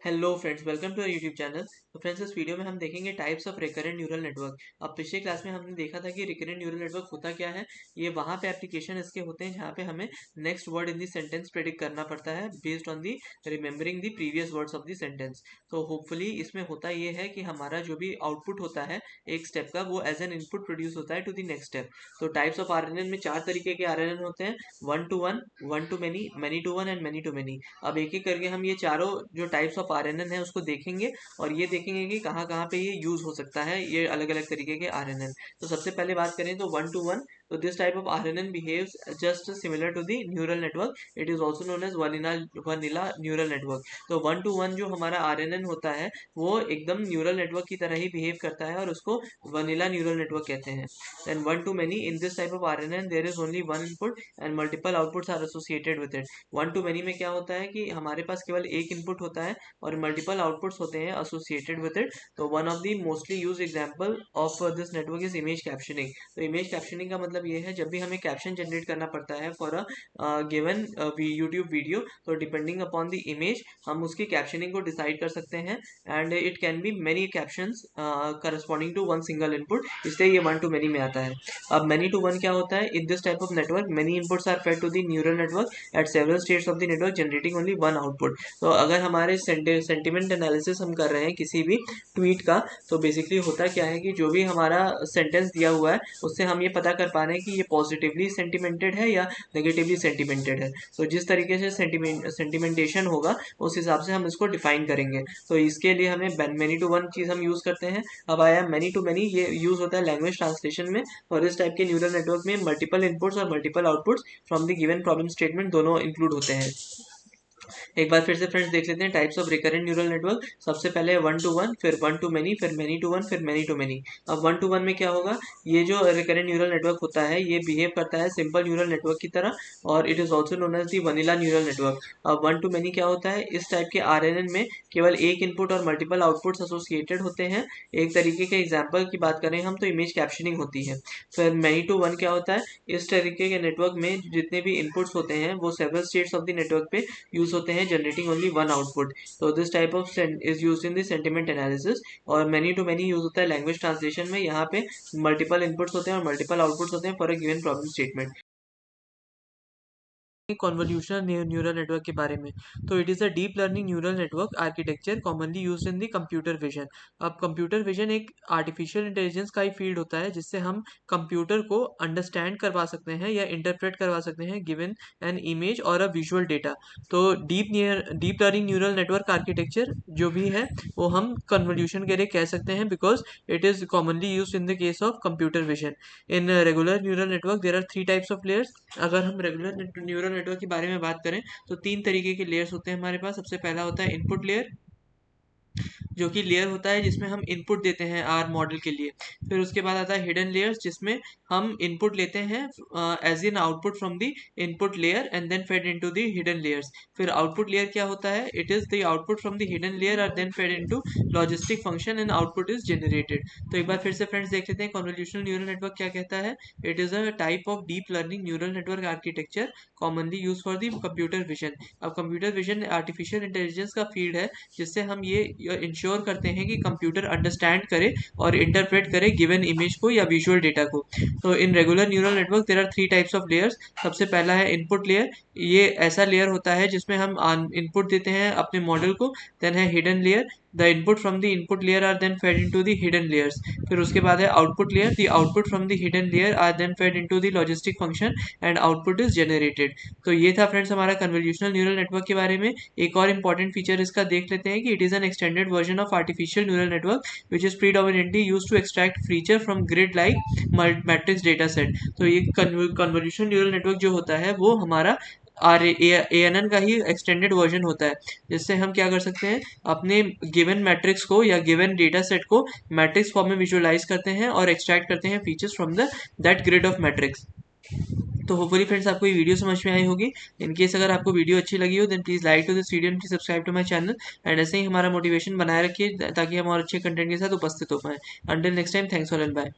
Hello friends, welcome to YouTube channel. तो friends, इस video में हम देखेंगे types of recurrent neural network. अब पिछले क्लास में हमने देखा था कि रिकरेंट न्यूरल नेटवर्क होता क्या है। ये वहाँ पे एप्लीकेशन इसके होते हैं जहाँ पे हमें next word in the sentence predict करना पड़ता है based on the remembering the previous words of the sentence. तो होपफुली इसमें होता ये है कि हमारा जो भी आउटपुट होता है एक स्टेप का, वो एज एन इनपुट प्रोड्यूस होता है टू द नेक्स्ट स्टेप। तो टाइप्स ऑफ आरएनएन में 4 तरीके के आरएनएन होते हैं: one to many, many to one and many to many. अब एक एक करके हम ये चारों जो टाइप्स ऑफ आरएनएन है उसको देखेंगे और ये देखेंगे कि कहाँ कहाँ पे ये यूज हो सकता है, ये अलग अलग तरीके के आरएनएन। तो सबसे पहले बात करें तो वन टू वन। तो this type of RNN behaves just similar to the neural network. It is also known as vanilla neural network. तो वन टू वन जो हमारा आरएनएन होता है वो एकदम न्यूरल नेटवर्क की तरह ही बिहेव करता है और उसको वनीला न्यूरल नेटवर्क कहते हैं। Then one to many, in this type of RNN there is only one input and multiple outputs are associated with it. One to many में क्या होता है कि हमारे पास केवल एक इनपुट होता है और मल्टीपल आउटपुट्स होते हैं एसोसिएटेड विद इट। तो one of the mostly use example of this network is image captioning. तो इमेज कैप्शनिंग का मतलब ये है, जब भी हमें कैप्शन जनरेट करना पड़ता है for a given YouTube video, तो डिपेंडिंग अपॉन द इमेज हम उसकी कैप्शनिंग को डिसाइड कर सकते हैं and it can be many captions corresponding to one single input, इसलिए ये वन टू मेनी में आता है। अब मैनी टू वन क्या होता है? In this type of network many inputs are fed to the neural network at several states of the network generating only one output. तो अगर हमारे सेंटिमेंट एनालिसिस हम कर रहे हैं किसी भी ट्वीट का, तो बेसिकली होता क्या है कि जो भी हमारा सेंटेंस दिया हुआ है उससे हम ये पता कर पा रहे हैं कि ये पॉजिटिवली सेंटिमेंटेड है या नेगेटिवली सेंटिमेंटेड है। तो जिस तरीके से सेंटिमेंटेशन होगा उस हिसाब से हम इसको डिफाइन करेंगे। तो इसके लिए हमें मैनी टू वन चीज़ हम यूज़ करते हैं। अब आया मैनी टू मैनी, ये यूज़ होता है लैंग्वेज ट्रांसलेशन में। और इस टाइप के न्यूरल नेटवर्क में मल्टीपल इनपुट्स और multiple outputs from the given problem statement दोनों इंक्लूड होते हैं। एक बार फिर से फ्रेंड्स देख लेते हैं types of recurrent neural network. सबसे पहले वन टू वन, फिर वन टू मेनी, फिर मैनी टू वन, फिर मैनी टू मैनी। अब वन टू वन में क्या होगा? ये जो रिकरेंट न्यूरल नेटवर्क होता है ये बिहेव करता है सिंपल न्यूरल नेटवर्क की तरह और it is also known as the vanilla neural network. अब वन टू मैनी क्या होता है? इस टाइप के आरएनएन में केवल एक इनपुट और मल्टीपल आउटपुट्स एसोसिएटेड होते हैं। एक तरीके के एग्जाम्पल की बात करें हम तो इमेज कैप्शनिंग होती है। फिर मैनी टू वन क्या होता है? इस तरीके के नेटवर्क में जितने भी इनपुट्स होते हैं वो several states of the network पे यूज होते हैं जनरेटिंग ओनली वन आउटपुट। तो this type of is used in the sentiment analysis. और मैनी टू मैनी यूज होता है लैंग्वेज ट्रांसलेशन में। यहाँ पे मल्टीपल इनपुट्स होते हैं और मल्टीपल आउटपुट्स होते हैं for a given problem statement. Convolutional neural network के बारे में। तो it is a deep learning neural network architecture commonly used in the computer vision. अब कंप्यूटर विजन एक आर्टिफिशियल इंटेलिजेंस का ही फील्ड होता है जिससे हम कंप्यूटर को अंडरस्टैंड करवा सकते हैं या इंटरप्रेट करवा सकते हैं गिवन एन इमेज और अ विजुअल डेटा। तो deep learning neural network architecture जो भी है वो हम कन्वोल्यूशन के लिए कह सकते हैं because it is commonly use in the case of computer vision. In regular neural network there are 3 types of layers. अगर हम रेगुलर न्यूरल नेटवर्क के बारे में बात करें तो 3 तरीके के लेयर्स होते हैं हमारे पास। सबसे पहला होता है इनपुट लेयर, जो कि लेयर होता है जिसमें हम इनपुट देते हैं आर मॉडल के लिए। फिर उसके बाद आता है हिडन लेयर्स, जिसमें हम इनपुट लेते हैं as in output from the input layer and then fed into the hidden layers. फिर आउटपुट लेयर क्या होता है? It is the output from the hidden layer are then fed into logistic function and output is generated. तो एक बार फिर से friends देख लेते हैं कन्वोल्यूशनल न्यूरल नेटवर्क क्या कहता है। It is a type of deep learning neural network architecture commonly use for the computer vision. अब कंप्यूटर विजन आर्टिफिशियल इंटेलिजेंस का फील्ड है जिससे हम ये इंश्योर करते हैं कि कंप्यूटर अंडरस्टैंड करे और इंटरप्रेट करे गिवन इमेज को या विजुअल डेटा को। तो in regular neural network there are 3 types of layers. सबसे पहला है इनपुट लेयर। ये ऐसा लेयर होता है जिसमें हम इनपुट देते हैं अपने मॉडल को। देन है hidden layer, the input from the input layer are then fed into the hidden layers. फिर उसके बाद है output layer, the output from the hidden layer are then fed into the logistic function and output is generated. तो ये था friends हमारा convolutional neural network के बारे में। एक और इंपॉर्टेंट फीचर इसका देख लेते हैं कि it is an extended version of artificial neural network which is predominantly used to extract feature from grid like matrix data set. तो ये कन्वोल्यूशनल न्यूरल नेटवर्क जो होता है वो हमारा ANN का ही एक्सटेंडेड वर्जन होता है, जिससे हम क्या कर सकते हैं, अपने गिवन मैट्रिक्स को या गिवन डेटा सेट को मैट्रिक्स फॉर्म में विजुअलाइज करते हैं और एक्सट्रैक्ट करते हैं features from the that grid of matrix. तो होपफुली फ्रेंड्स आपको ये वीडियो समझ में आई होगी। इन केस अगर आपको वीडियो अच्छी लगी हो then please like to this video and please subscribe to my channel. And ऐसे ही हमारा मोटिवेशन बनाए रखिए ताकि हम और अच्छे कंटेंट के साथ उपस्थित हो पाए। Until next time, thanks for and bye.